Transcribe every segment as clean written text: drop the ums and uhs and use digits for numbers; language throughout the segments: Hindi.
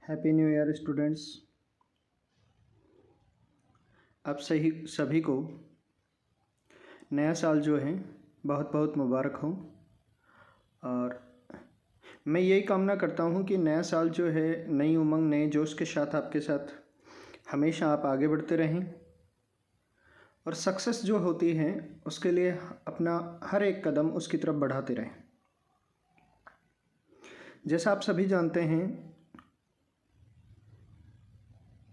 Happy new year students. आप सभी को नया साल जो है बहुत बहुत मुबारक हो। और मैं यही कामना करता हूँ कि नया साल जो है नई उमंग नए जोश के साथ आपके साथ हमेशा आप आगे बढ़ते रहें और सक्सेस जो होती है उसके लिए अपना हर एक कदम उसकी तरफ बढ़ाते रहें। जैसा आप सभी जानते हैं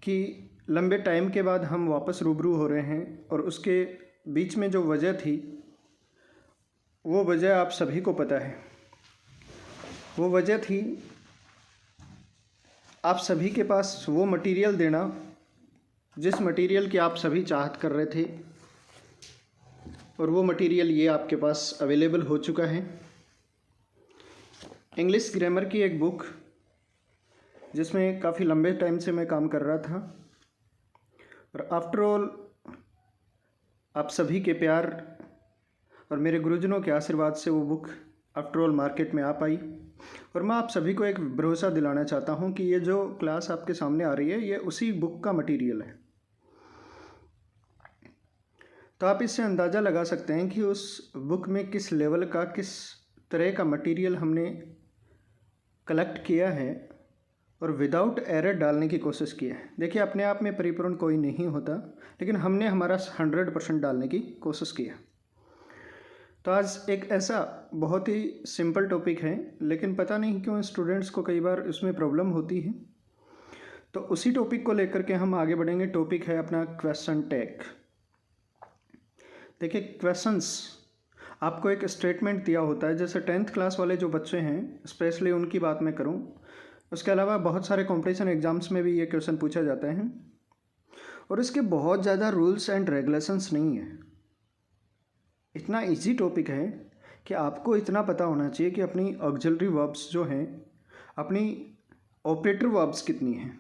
कि लंबे टाइम के बाद हम वापस रूबरू हो रहे हैं और उसके बीच में जो वजह थी वो वजह आप सभी को पता है। वो वजह थी आप सभी के पास वो मटेरियल देना जिस मटेरियल की आप सभी चाहत कर रहे थे, और वो मटेरियल ये आपके पास अवेलेबल हो चुका है। इंग्लिश ग्रामर की एक बुक जिसमें काफ़ी लंबे टाइम से मैं काम कर रहा था, और आफ्टर ऑल आप सभी के प्यार और मेरे गुरुजनों के आशीर्वाद से वो बुक आफ्टर ऑल मार्केट में आ पाई। और मैं आप सभी को एक भरोसा दिलाना चाहता हूँ कि ये जो क्लास आपके सामने आ रही है ये उसी बुक का मटेरियल है। तो आप इससे अंदाज़ा लगा सकते हैं कि उस बुक में किस लेवल का किस तरह का मटेरियल हमने कलेक्ट किया है और विदाउट एरर डालने की कोशिश की है। देखिए, अपने आप में परिपूर्ण कोई नहीं होता, लेकिन हमने हमारा 100% डालने की कोशिश की है। तो आज एक ऐसा बहुत ही सिंपल टॉपिक है, लेकिन पता नहीं क्यों स्टूडेंट्स को कई बार इसमें प्रॉब्लम होती है। तो उसी टॉपिक को लेकर के हम आगे बढ़ेंगे। टॉपिक है अपना क्वेश्चन टैग। देखिए, क्वेश्चंस आपको एक स्टेटमेंट दिया होता है। जैसे 10th क्लास वाले जो बच्चे हैं, स्पेशली उनकी बात मैं करूं, उसके अलावा बहुत सारे कॉम्पिटिशन एग्ज़ाम्स में भी ये क्वेश्चन पूछा जाता है, और इसके बहुत ज़्यादा रूल्स एंड रेगुलेशंस नहीं है। इतना इजी टॉपिक है कि आपको इतना पता होना चाहिए कि अपनी ऑक्सिलरी वर्ब्स जो हैं, अपनी ऑपरेटर वर्ब्स कितनी हैं।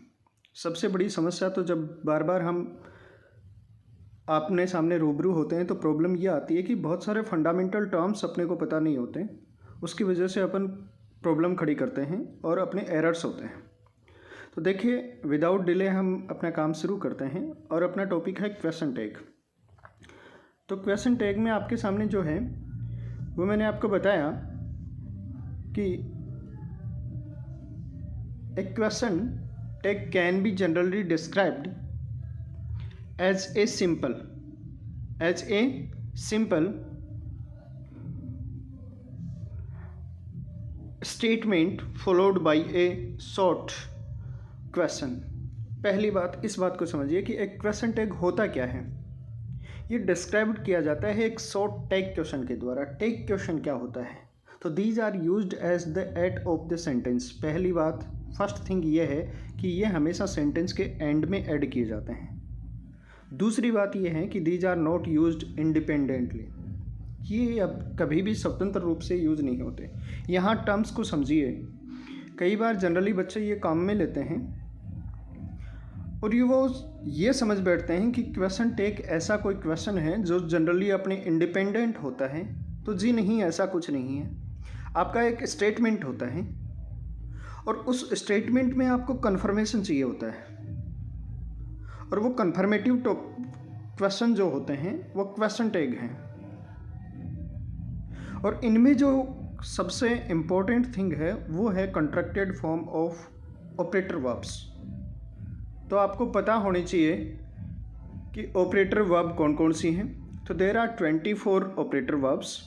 सबसे बड़ी समस्या तो जब बार बार हम आपने सामने रूबरू होते हैं तो प्रॉब्लम ये आती है कि बहुत सारे फंडामेंटल टर्म्स अपने को पता नहीं होते। उसकी वजह से अपन प्रॉब्लम खड़ी करते हैं और अपने एरर्स होते हैं। तो देखिए, विदाउट डिले हम अपना काम शुरू करते हैं और अपना टॉपिक है क्वेश्चन टैग। तो क्वेश्चन टैग में आपके सामने जो है वो मैंने आपको बताया कि a question tag can be generally described as a simple statement followed by a short question। पहली बात इस बात को समझिए कि एक क्वेश्चन टैग होता क्या है। ये डिस्क्राइब किया जाता है एक शॉर्ट टैग क्वेश्चन के द्वारा। टैग क्वेश्चन क्या होता है? तो these are used as the end of the sentence. पहली बात, फर्स्ट थिंग ये है कि ये हमेशा सेंटेंस के एंड में ऐड किए जाते हैं। दूसरी बात यह है कि these are not used independently. ये अब कभी भी स्वतंत्र रूप से यूज़ नहीं होते। यहाँ टर्म्स को समझिए। कई बार जनरली बच्चे ये काम में लेते हैं और ये समझ बैठते हैं कि क्वेश्चन टैग ऐसा कोई क्वेश्चन है जो जनरली अपने इंडिपेंडेंट होता है। तो जी नहीं, ऐसा कुछ नहीं है। आपका एक स्टेटमेंट होता है और उस स्टेटमेंट में आपको कन्फर्मेशन चाहिए होता है, और वो कन्फर्मेटिव क्वेश्चन जो होते हैं वो क्वेश्चन टैग हैं। और इनमें जो सबसे इम्पोर्टेंट थिंग है वो है contracted form of operator verbs. तो आपको पता होनी चाहिए कि ऑपरेटर वर्ब कौन कौन सी हैं। तो there are 24 operator verbs.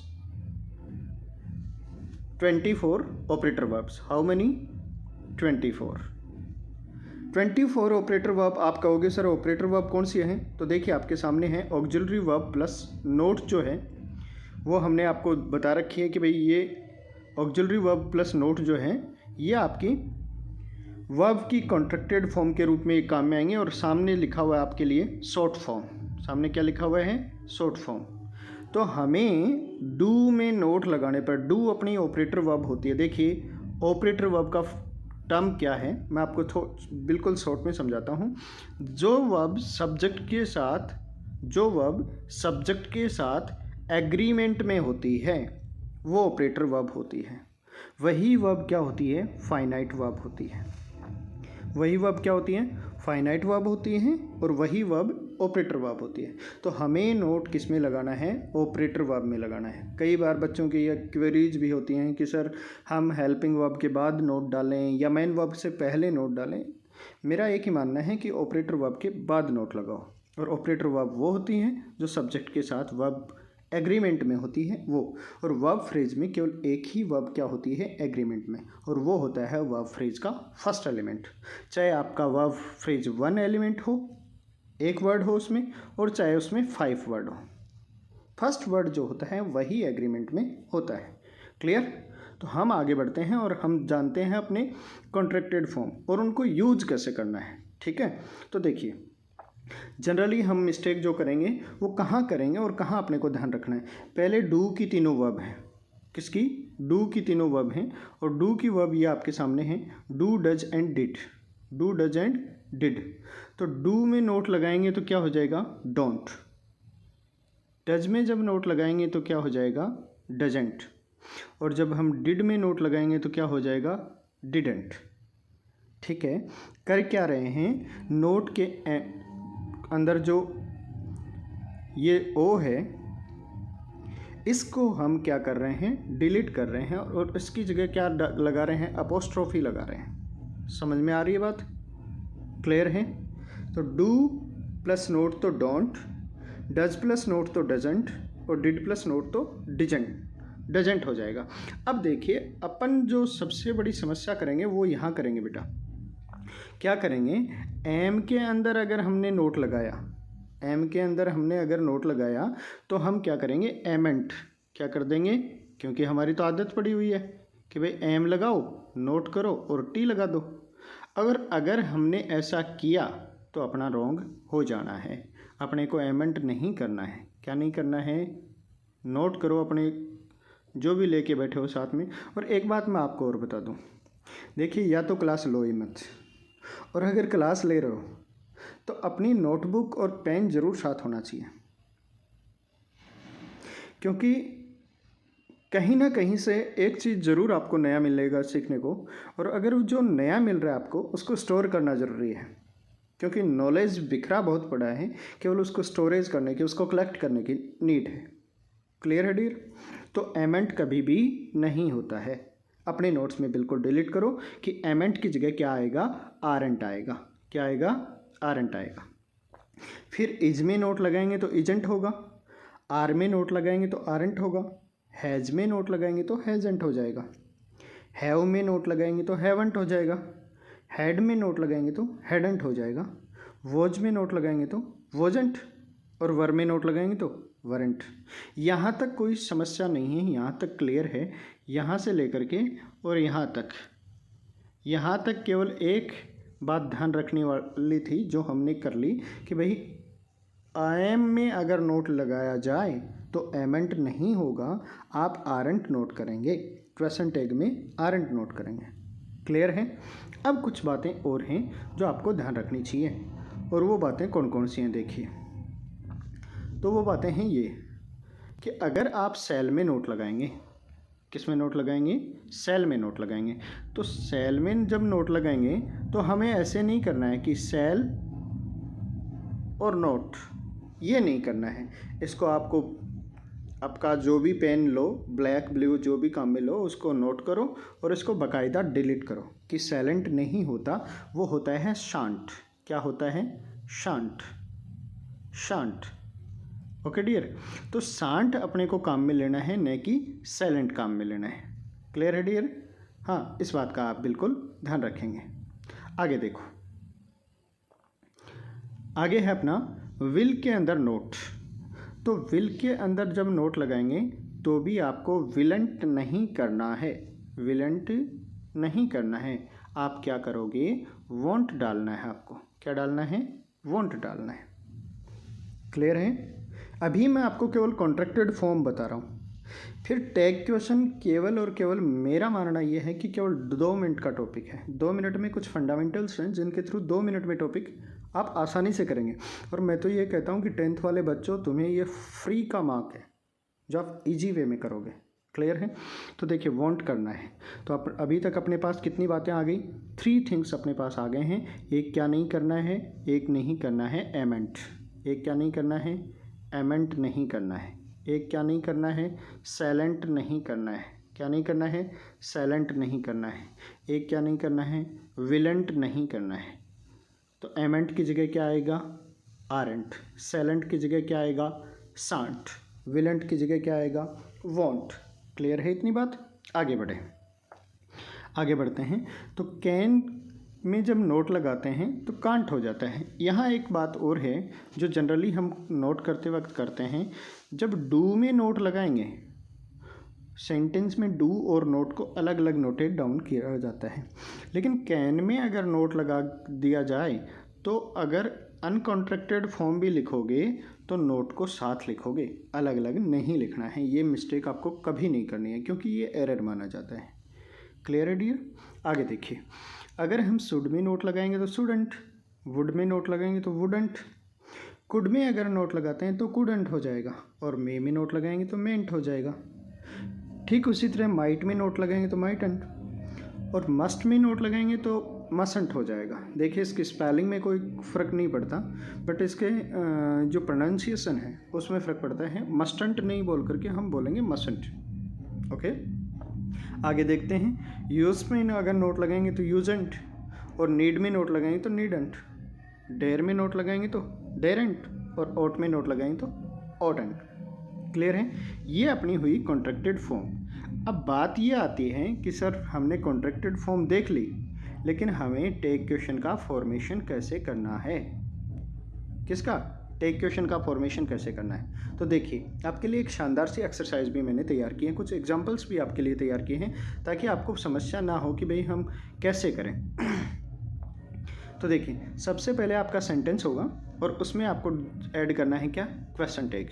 24 operator verbs. How many? 24 operator verb. आप कहोगे सर ऑपरेटर वर्ब कौन सी है? तो देखिए, आपके सामने है ऑक्सिलरी वर्ब प्लस नोट जो है वो हमने आपको बता रखी है कि भाई ये ऑक्सिलरी वर्ब प्लस नोट जो है ये आपकी वर्ब की कॉन्ट्रैक्टेड फॉर्म के रूप में एक काम में आएंगे। और सामने लिखा हुआ है आपके लिए शॉर्ट फॉर्म। सामने क्या लिखा हुआ है? Short form. तो हमें डू में नोट लगाने पर, डू अपनी ऑपरेटर वर्ब होती है। देखिए, ऑपरेटर वर्ब का टर्म क्या है मैं आपको बिल्कुल शॉर्ट में समझाता हूँ। जो वर्ब सब्जेक्ट के साथ एग्रीमेंट में होती है वो ऑपरेटर वर्ब होती है। वही वर्ब क्या होती है? फाइनाइट वर्ब होती है। वही वर्ब क्या होती हैं? फाइनाइट वर्ब होती हैं, और वही वर्ब ऑपरेटर वर्ब होती है। तो हमें नोट किस में लगाना है? ऑपरेटर वर्ब में लगाना है। कई बार बच्चों की ये क्वेरीज भी होती हैं कि सर हम हेल्पिंग वर्ब के बाद नोट डालें या मेन वर्ब से पहले नोट डालें। मेरा एक ही मानना है कि ऑपरेटर वर्ब के बाद नोट लगाओ, और ऑपरेटर वर्ब वो होती हैं जो सब्जेक्ट के साथ वर्ब एग्रीमेंट में होती है वो, और वर्ब फ्रेज में केवल एक ही वर्ब क्या होती है? एग्रीमेंट में, और वो होता है वर्ब फ्रेज का फर्स्ट एलिमेंट। चाहे आपका वर्ब फ्रेज 1 एलिमेंट हो, एक वर्ड हो उसमें, और चाहे उसमें 5 वर्ड हो, फर्स्ट वर्ड जो होता है वही एग्रीमेंट में होता है। क्लियर? तो हम आगे बढ़ते हैं और हम जानते हैं अपने कॉन्ट्रैक्टेड फॉर्म और उनको यूज कैसे करना है। ठीक है, तो देखिए जनरली हम मिस्टेक जो करेंगे वो कहाँ करेंगे और कहाँ अपने को ध्यान रखना है। पहले डू की तीनों वर्ब हैं। किसकी? डू की तीनों वर्ब हैं, और डू की वर्ब ये आपके सामने हैं, do, does and did. Do, does and did. तो डू में नोट लगाएंगे तो क्या हो जाएगा? डोंट। डज में जब नोट लगाएंगे तो क्या हो जाएगा? डजेंट। और जब हम डिड में नोट लगाएंगे तो क्या हो जाएगा? डिडेंट। ठीक है, कर क्या रहे हैं? नोट के अंदर जो ये ओ है इसको हम क्या कर रहे हैं? डिलीट कर रहे हैं, और इसकी जगह क्या लगा रहे हैं? अपोस्ट्रोफी लगा रहे हैं। समझ में आ रही है बात? क्लियर है? तो डू प्लस नोट तो डोंट, डज प्लस नोट तो डजेंट, और डिड प्लस नोट तो डजेंट हो जाएगा। अब देखिए अपन जो सबसे बड़ी समस्या करेंगे वो यहाँ करेंगे बेटा। क्या करेंगे? एम के अंदर अगर हमने नोट लगाया, एम के अंदर हमने अगर नोट लगाया तो हम क्या करेंगे? एमेंट क्या कर देंगे? क्योंकि हमारी तो आदत पड़ी हुई है कि भाई एम लगाओ, नोट करो और टी लगा दो। अगर हमने ऐसा किया तो अपना रॉन्ग हो जाना है। अपने को एमेंट नहीं करना है। क्या नहीं करना है? नोट करो अपने जो भी लेके बैठे हो साथ में। और एक बात मैं आपको और बता दूं, देखिए या तो क्लास लो ही मत, और अगर क्लास ले रहे हो तो अपनी नोटबुक और पेन ज़रूर साथ होना चाहिए, क्योंकि कहीं ना कहीं से एक चीज़ ज़रूर आपको नया मिलेगा सीखने को, और अगर जो नया मिल रहा है आपको उसको स्टोर करना ज़रूरी है, क्योंकि नॉलेज बिखरा बहुत पड़ा है, केवल उसको स्टोरेज करने की, उसको कलेक्ट करने की नीड है। क्लियर है डियर? तो एमेंट कभी भी नहीं होता है। अपने नोट्स में बिल्कुल डिलीट करो कि एमेंट की जगह क्या आएगा? आरंट आएगा। क्या आएगा? आरंट आएगा। फिर इज में नोट लगाएंगे तो इजेंट होगा, आर में नोट लगाएंगे तो आरंट होगा, हैज़ में नोट लगाएंगे तो हैजेंट हो जाएगा, हैव में नोट लगाएंगे तो हैवंट हो जाएगा, हैड में नोट लगाएंगे तो हैडंट हो जाएगा, वॉज में नोट लगाएंगे तो वॉजेंट, और वर में नोट लगाएंगे तो वरेंट। यहाँ तक कोई समस्या नहीं है, यहाँ तक क्लियर है। यहाँ से लेकर के और यहाँ तक केवल एक बात ध्यान रखने वाली थी जो हमने कर ली कि भाई एम में अगर नोट लगाया जाए तो एमेंट नहीं होगा, आप आरंट नोट करेंगे। क्वेश्चन टैग में आरंट नोट करेंगे। क्लियर है? अब कुछ बातें और हैं जो आपको ध्यान रखनी चाहिए, और वो बातें कौन कौन सी हैं देखिए। तो वो बातें हैं ये कि अगर आप सेल में नोट लगाएंगे, किस में नोट लगाएंगे? सेल में नोट लगाएंगे। तो सेल में जब नोट लगाएंगे तो हमें ऐसे नहीं करना है कि सेल और नोट, ये नहीं करना है। इसको आपको आपका जो भी पेन लो, ब्लैक ब्लू जो भी काम में लो, उसको नोट करो और इसको बाकायदा डिलीट करो कि साइलेंट नहीं होता, वो होता है शांत। क्या होता है? शांत। शांत। Okay dear? तो शांत अपने को काम में लेना है, न कि साइलेंट काम में लेना है। क्लियर है डियर? हाँ, इस बात का आप बिल्कुल ध्यान रखेंगे। आगे देखो, आगे है अपना विल के अंदर नोट। तो विल के अंदर जब नोट लगाएंगे तो भी आपको विलेंट नहीं करना है। विलेंट नहीं करना है। आप क्या करोगे? वॉन्ट डालना है। आपको क्या डालना है? वॉन्ट डालना है। क्लियर है? अभी मैं आपको केवल कॉन्ट्रैक्टेड फॉर्म बता रहा हूँ। फिर टैग क्वेश्चन केवल और केवल मेरा मानना यह है कि केवल 2 मिनट का टॉपिक है। 2 मिनट में कुछ फंडामेंटल्स हैं जिनके थ्रू 2 मिनट में टॉपिक आप आसानी से करेंगे। और मैं तो ये कहता हूँ कि 10th वाले बच्चों, तुम्हें ये फ्री का मार्क है जो आप इजी वे में करोगे। क्लियर है? तो देखिए वांट करना है, तो अभी तक अपने पास कितनी बातें आ गई? 3 थिंग्स अपने पास आ गए हैं। एक क्या नहीं करना है? एक नहीं करना है एमेंट। एक क्या नहीं करना है? एमेंट नहीं करना है। एक क्या नहीं करना है? साइलेंट नहीं करना है। क्या नहीं करना है? साइलेंट नहीं करना है। एक क्या नहीं करना है? विलेंट नहीं करना है। तो एमेंट की जगह क्या आएगा? आरेंट। साइलेंट की जगह क्या आएगा? सांट। विलेंट की जगह क्या आएगा? वॉन्ट। क्लियर है इतनी बात? आगे बढ़ते हैं। तो कैन में जब नोट लगाते हैं तो कांट हो जाता है। यहाँ एक बात और है जो जनरली हम नोट करते वक्त करते हैं, जब डू में नोट लगाएंगे सेंटेंस में डू और नोट को अलग अलग नोटेड डाउन किया जाता है, लेकिन कैन में अगर नोट लगा दिया जाए तो अगर अनकॉन्ट्रैक्टेड फॉर्म भी लिखोगे तो नोट को साथ लिखोगे, अलग अलग नहीं लिखना है। ये मिस्टेक आपको कभी नहीं करनी है क्योंकि ये एरर माना जाता है। क्लियर है डियर? आगे देखिए, अगर हम शुड में नोट लगाएंगे तो शुडंट, वुड में नोट लगाएंगे तो वुडंट, कुड में अगर नोट लगाते हैं तो कुडंट हो जाएगा, और मे में नोट लगाएंगे तो मेंट हो जाएगा। ठीक उसी तरह माइट में नोट लगाएंगे तो माइटंट, और मस्ट में नोट लगाएंगे तो मसंट हो जाएगा। देखिए इसकी स्पेलिंग में कोई फ़र्क नहीं पड़ता, बट इसके जो प्रोनाउंसिएशन है उसमें फ़र्क पड़ता है। मस्टंट नहीं बोल करके हम बोलेंगे मसंट। ओके, आगे देखते हैं। यूज़ में अगर नोट लगाएंगे तो यूजेंट, और नीड में नोट लगाएंगे तो नीडंट, डेयर में नोट लगाएंगे तो डेरेंट, और ओट में नोट लगाएंगे तो ओटेंट। क्लियर है? ये अपनी हुई कॉन्ट्रैक्टेड फॉर्म। अब बात ये आती है कि सर हमने कॉन्ट्रैक्टेड फॉर्म देख ली, लेकिन हमें टेक क्वेश्चन का फॉर्मेशन कैसे करना है? किसका? टेक क्वेश्चन का फॉर्मेशन कैसे करना है? तो देखिए आपके लिए एक शानदार सी एक्सरसाइज भी मैंने तैयार की है, कुछ एग्जांपल्स भी आपके लिए तैयार किए हैं ताकि आपको समस्या ना हो कि भाई हम कैसे करें। तो देखिए सबसे पहले आपका सेंटेंस होगा और उसमें आपको ऐड करना है क्या? Question tag.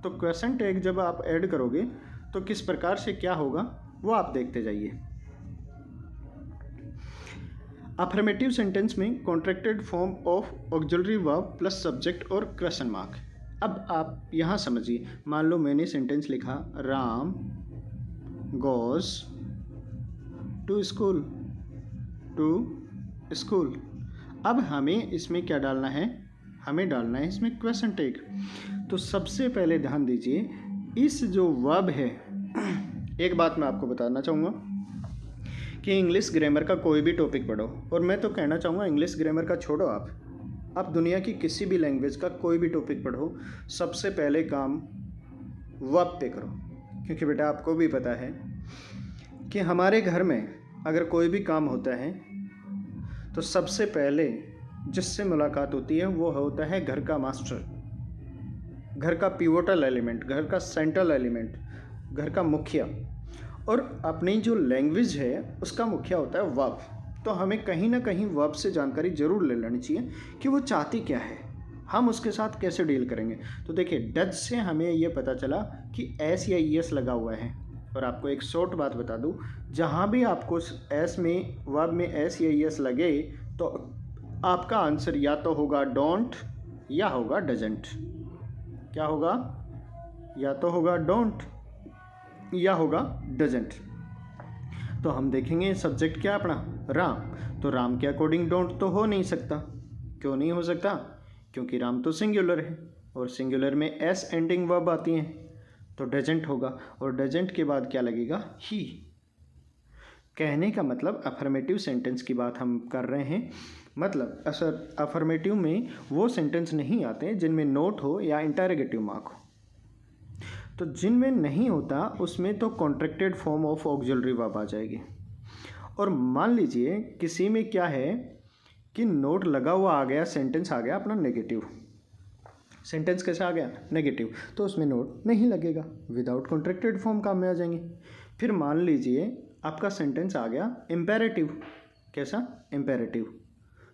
तो क्वेश्चन टैग जब आप ऐड करोगे तो किस प्रकार से क्या होगा वो आप देखते जाइए। अफर्मेटिव सेंटेंस में contracted form of auxiliary verb plus subject और क्वेश्चन मार्क। अब आप यहाँ समझिए, मान लो मैंने सेंटेंस लिखा Ram goes to school, to school. अब हमें इसमें क्या डालना है? हमें डालना है इसमें क्वेश्चन टैग। तो सबसे पहले ध्यान दीजिए, इस जो वर्ब है, एक बात मैं आपको बताना चाहूँगा कि इंग्लिश ग्रामर का कोई भी टॉपिक पढ़ो, और मैं तो कहना चाहूँगा इंग्लिश ग्रामर का छोड़ो, आप दुनिया की किसी भी लैंग्वेज का कोई भी टॉपिक पढ़ो, सबसे पहले काम वर्ब पे करो। क्योंकि बेटा आपको भी पता है कि हमारे घर में अगर कोई भी काम होता है तो सबसे पहले जिससे मुलाकात होती है वो होता है घर का मास्टर, घर का पिवोटल एलिमेंट, घर का सेंट्रल एलिमेंट, घर का मुखिया। और अपनी जो लैंग्वेज है उसका मुखिया होता है वर्ब। तो हमें कहीं ना कहीं वर्ब से जानकारी ज़रूर ले लेनी चाहिए कि वो चाहती क्या है, हम उसके साथ कैसे डील करेंगे। तो देखिए डच से हमें ये पता चला कि एस या ई एस लगा हुआ है। और आपको एक शॉर्ट बात बता दूं, जहाँ भी आपको एस में वर्ब में एस या ई एस लगे तो आपका आंसर या तो होगा डोंट या होगा डजंट। क्या होगा? या तो होगा डोंट या होगा डजंट। तो हम देखेंगे सब्जेक्ट क्या अपना राम, तो राम के अकॉर्डिंग डोंट तो हो नहीं सकता। क्यों नहीं हो सकता? क्योंकि राम तो सिंगुलर है और सिंगुलर में एस एंडिंग वर्ब आती हैं, तो डजंट होगा। और डजंट के बाद क्या लगेगा? ही। कहने का मतलब अफर्मेटिव सेंटेंस की बात हम कर रहे हैं, मतलब असर अफर्मेटिव में वो सेंटेंस नहीं आते जिनमें नोट हो या इंटरोगेटिव मार्क हो। तो जिनमें नहीं होता उसमें तो contracted form of auxiliary verb आ जाएगी। और मान लीजिए किसी में क्या है कि नोट लगा हुआ आ गया, सेंटेंस आ गया अपना नेगेटिव। सेंटेंस कैसे आ गया? नेगेटिव, तो उसमें नोट नहीं लगेगा, विदाउट कॉन्ट्रैक्टेड फॉर्म काम में आ जाएंगे। फिर मान लीजिए आपका सेंटेंस आ गया इम्पेरेटिव। कैसा? इम्पेरेटिव।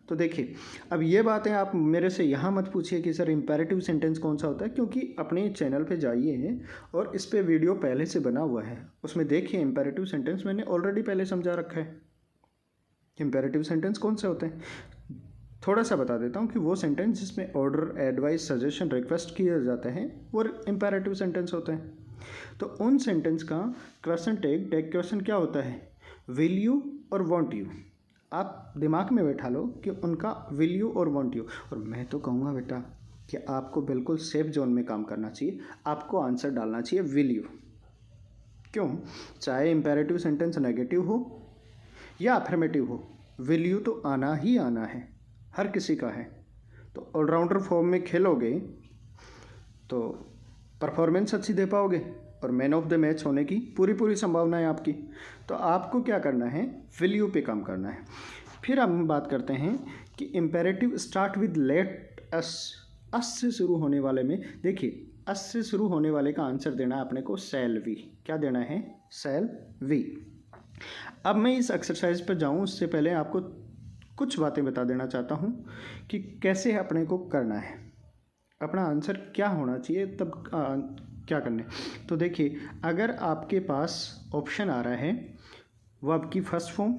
तो देखिए अब ये बातें आप मेरे से यहाँ मत पूछिए कि सर इम्पेरेटिव सेंटेंस कौन सा होता है, क्योंकि अपने चैनल पे जाइए और इस पे वीडियो पहले से बना हुआ है, उसमें देखिए इम्पेरेटिव सेंटेंस मैंने ऑलरेडी पहले समझा रखा है। इम्पेरेटिव सेंटेंस कौन से होते हैं थोड़ा सा बता देता हूँ कि वो सेंटेंस जिसमें ऑर्डर, एडवाइस, सजेशन, रिक्वेस्ट किए जाते हैं वो इम्पेरेटिव सेंटेंस होते हैं। तो उन सेंटेंस का क्वेश्चन टैग क्वेश्चन क्या होता है, विल यू और वॉन्ट यू। आप दिमाग में बैठा लो कि उनका विल यू और वॉन्ट यू। और मैं तो कहूँगा बेटा कि आपको बिल्कुल सेफ जोन में काम करना चाहिए, आपको आंसर डालना चाहिए विल यू। क्यों? चाहे इम्पेरेटिव सेंटेंस नेगेटिव हो या अफर्मेटिव हो, विल यू तो आना ही आना है, हर किसी का है। तो ऑलराउंडर फॉर्म में खेलोगे तो परफॉर्मेंस अच्छी दे पाओगे और मैन ऑफ द मैच होने की पूरी संभावना है आपकी। तो आपको क्या करना है, विल यू पे काम करना है। फिर हम बात करते हैं कि imperative start with let us. Us से शुरू होने वाले में देखिए, अस से शुरू होने वाले का आंसर देना है अपने को शैल वी। क्या देना है, शैल वी। अब मैं इस एक्सरसाइज पर जाऊं उससे पहले आपको कुछ बातें बता देना चाहता हूं कि कैसे अपने को करना है, अपना आंसर क्या होना चाहिए, तब क्या करना है। तो देखिए, अगर आपके पास ऑप्शन आ रहा है वर्ब की फर्स्ट फॉर्म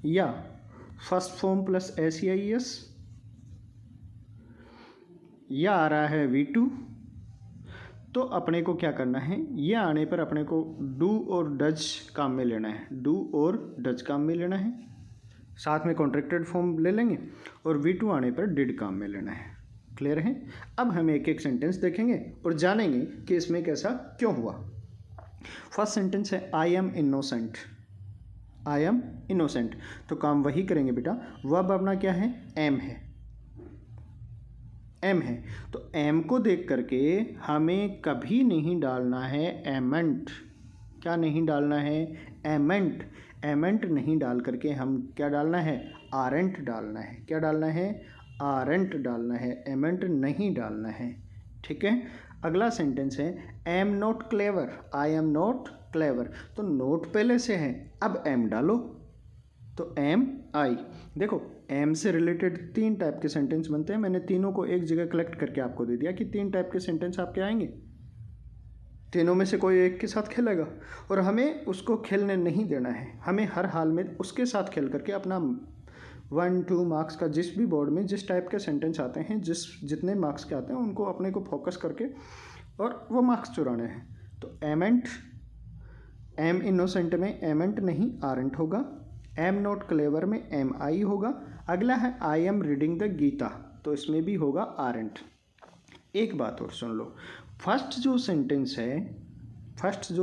या फर्स्ट फॉर्म प्लस SEIS, या आ रहा है V2, तो अपने को क्या करना है, ये आने पर अपने को डू और डज काम में लेना है, डू और डज काम में लेना है, साथ में कॉन्ट्रैक्टेड फॉर्म ले लेंगे, और V2 आने पर डिड काम में लेना है। क्लियर है? अब हम एक एक सेंटेंस देखेंगे और जानेंगे कि इसमें कैसा क्यों हुआ। फर्स्ट सेंटेंस है I M innocent. I am innocent, तो काम वही करेंगे बेटा। वर्ब अपना क्या है, एम है, एम है। तो एम को देख करके हमें कभी नहीं डालना है एमेंट। क्या नहीं डालना है, एमेंट। एमेंट नहीं डाल करके हम क्या डालना है, आरेंट डालना है। क्या डालना है, आरेंट डालना है, एमेंट नहीं डालना है। ठीक है। अगला सेंटेंस है M not clever. I am not clever, तो नोट पहले से है, अब एम डालो, तो एम आई। देखो, एम से रिलेटेड 3 टाइप के सेंटेंस बनते हैं। मैंने तीनों को एक जगह कलेक्ट करके आपको दे दिया कि 3 टाइप के सेंटेंस आपके आएंगे, तीनों में से कोई एक के साथ खेलेगा और हमें उसको खेलने नहीं देना है। हमें हर हाल में उसके साथ खेल करके अपना 1-2 मार्क्स का, जिस भी बोर्ड में जिस टाइप के सेंटेंस आते हैं, जितने मार्क्स के आते हैं, उनको अपने को फोकस करके और वो मार्क्स चुराने हैं। तो एमेंट, एम इनोसेंट में एमेंट नहीं आरेंट होगा। एम नॉट क्लेवर में एम आई होगा। अगला है I am reading the Gita, तो इसमें भी होगा आरेंट। एक बात और सुन लो, फर्स्ट जो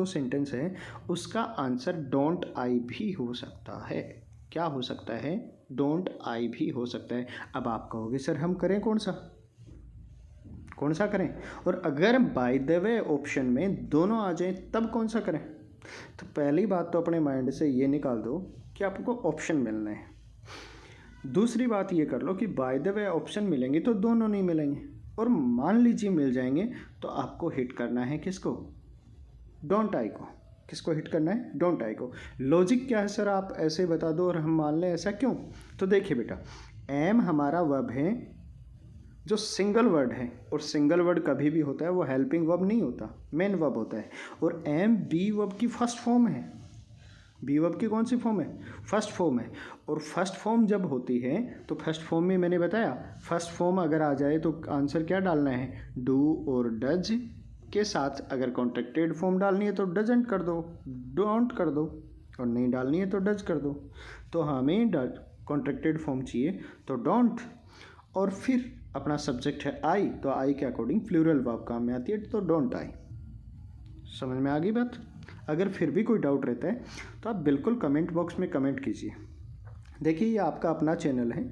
सेंटेंस है उसका आंसर डोंट आई भी हो सकता है। क्या हो सकता है, डोंट आई भी हो सकता है। अब आप कहोगे सर हम करें कौन सा करें, और अगर बाय द वे ऑप्शन में दोनों आ जाए तब कौन सा करें। तो पहली बात तो अपने माइंड से ये निकाल दो कि आपको ऑप्शन मिलना है। दूसरी बात ये कर लो कि बाय द वे ऑप्शन मिलेंगे तो दोनों नहीं मिलेंगे, और मान लीजिए मिल जाएंगे तो आपको हिट करना है किसको, डोंट आई को। किसको हिट करना है, डोंट आई को। लॉजिक क्या है सर, आप ऐसे बता दो और हम मान लें, ऐसा क्यों। तो देखिए बेटा, एम हमारा वर्ब है जो सिंगल वर्ड है, और सिंगल वर्ड कभी भी होता है वो हेल्पिंग वर्ब नहीं होता, मेन वर्ब होता है। और एम बी वर्ब की फर्स्ट फॉर्म है। बी वर्ब की कौन सी फॉर्म है, फर्स्ट फॉर्म है। और फर्स्ट फॉर्म जब होती है तो फर्स्ट फॉर्म में मैंने बताया, फर्स्ट फॉर्म अगर आ जाए तो आंसर क्या डालना है, डू और डज के साथ। अगर कॉन्ट्रैक्टेड फॉर्म डालनी है तो डजंट कर दो, डोंट कर दो, और नहीं डालनी है तो डज कर दो। तो हमें कॉन्ट्रैक्टेड फॉर्म चाहिए तो डोंट, और फिर अपना सब्जेक्ट है आई, तो आई के अकॉर्डिंग प्लूरल वर्ब काम में आती है, तो डोंट आई। समझ में आ गई बात। अगर फिर भी कोई डाउट रहता है तो आप बिल्कुल कमेंट बॉक्स में कमेंट कीजिए। देखिए, ये आपका अपना चैनल है,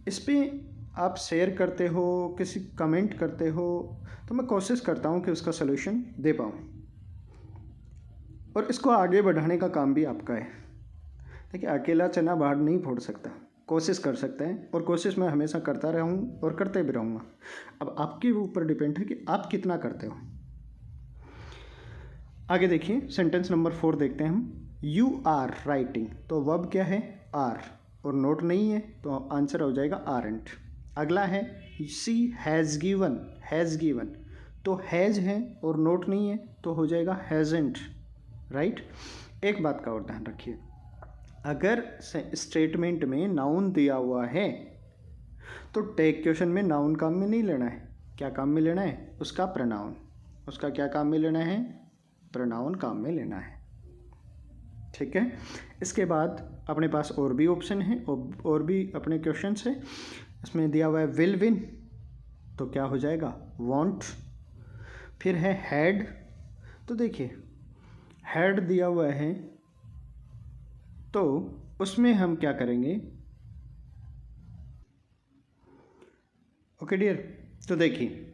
इस पर आप शेयर करते हो, किसी कमेंट करते हो, तो मैं कोशिश करता हूँ कि उसका सलूशन दे पाऊँ, और इसको आगे बढ़ाने का काम भी आपका है। देखिए, अकेला चना बाहर नहीं फोड़ सकता, कोशिश कर सकते हैं, और कोशिश मैं हमेशा करता रहूँ और करते भी रहूँगा। अब आपके ऊपर डिपेंड है कि आप कितना करते हो। आगे देखिए, सेंटेंस नंबर 4 देखते हैं हम। यू आर राइटिंग, तो वर्ब क्या है, आर, और नोट नहीं है तो आंसर हो जाएगा आरेंट। अगला है सी हैज़ गिवन, हैज़ गिवन, तो हैज़ है और नोट नहीं है तो हो जाएगा हैज़ेंट, राइट। एक बात का और ध्यान रखिए, अगर स्टेटमेंट में नाउन दिया हुआ है तो टैग क्वेश्चन में नाउन काम में नहीं लेना है। क्या काम में लेना है? उसका प्रोनाउन। उसका क्या काम में लेना है? प्रोनाउन काम में लेना है। ठीक है। इसके बाद अपने पास और भी ऑप्शन है और भी अपने क्वेश्चन है। इसमें दिया हुआ है विल विन, तो क्या हो जाएगा? वॉन्ट। फिर है हैड, तो देखिए हैड दिया हुआ है तो उसमें हम क्या करेंगे? ओके डियर, तो देखिए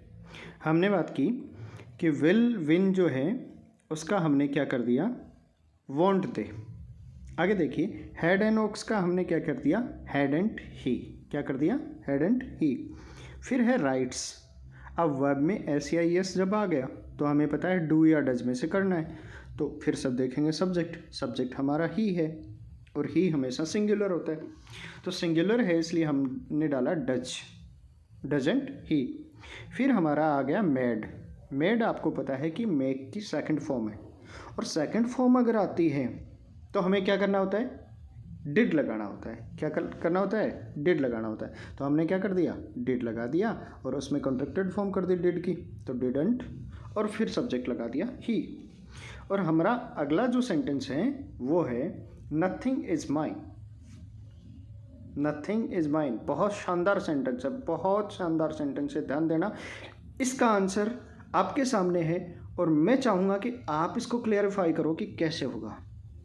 हमने बात की कि विल विन जो है उसका हमने क्या कर दिया? वॉन्ट थे। आगे देखिए हैड एंड ओक्स का हमने क्या कर दिया? Had and he. क्या कर दिया? Had and he. फिर है राइट्स। अब वर्ब में एस या एस जब आ गया तो हमें पता है डू या डज में से करना है, तो फिर सब देखेंगे सब्जेक्ट। सब्जेक्ट हमारा ही है और ही हमेशा सिंगुलर होता है, तो सिंगुलर है इसलिए हमने डाला डज, डजेंट ही। फिर हमारा आ गया मेड। मेड आपको पता है कि मेक की सेकंड फॉर्म है, और सेकंड फॉर्म अगर आती है तो हमें क्या करना होता है? डिड लगाना होता है। क्या करना होता है? डिड लगाना होता है। तो हमने क्या कर दिया? डिड लगा दिया और उसमें कॉन्ट्रैक्टेड फॉर्म कर दी डिड की, तो डिडंट, और फिर सब्जेक्ट लगा दिया ही। और हमारा अगला जो सेंटेंस है वो है nothing is mine. Nothing is mine बहुत शानदार सेंटेंस है, बहुत शानदार सेंटेंस है, ध्यान देना। इसका आंसर आपके सामने है और मैं चाहूँगा कि आप इसको क्लियरिफाई करो कि कैसे होगा।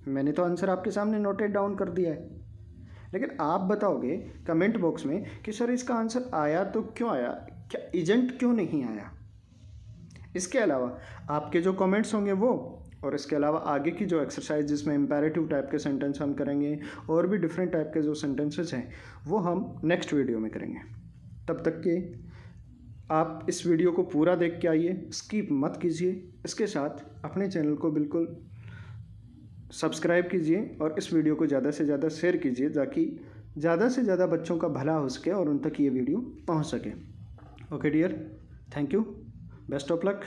मैंने तो आंसर आपके सामने नोटेड डाउन कर दिया है, लेकिन आप बताओगे कमेंट बॉक्स में कि सर इसका आंसर आया तो क्यों आया, क्या एजेंट क्यों नहीं आया। इसके अलावा आपके जो कमेंट्स होंगे वो, और इसके अलावा आगे की जो एक्सरसाइज जिसमें इम्पेरेटिव टाइप के सेंटेंस हम करेंगे और भी डिफरेंट टाइप के जो सेंटेंसेस हैं वो हम नेक्स्ट वीडियो में करेंगे। तब तक के आप इस वीडियो को पूरा देख के आइए, स्किप मत कीजिए। इसके साथ अपने चैनल को बिल्कुल सब्सक्राइब कीजिए और इस वीडियो को ज़्यादा से ज़्यादा शेयर कीजिए ताकि ज़्यादा से ज़्यादा बच्चों का भला हो सके और उन तक ये वीडियो पहुंच सके। Okay dear, thank you, best of luck.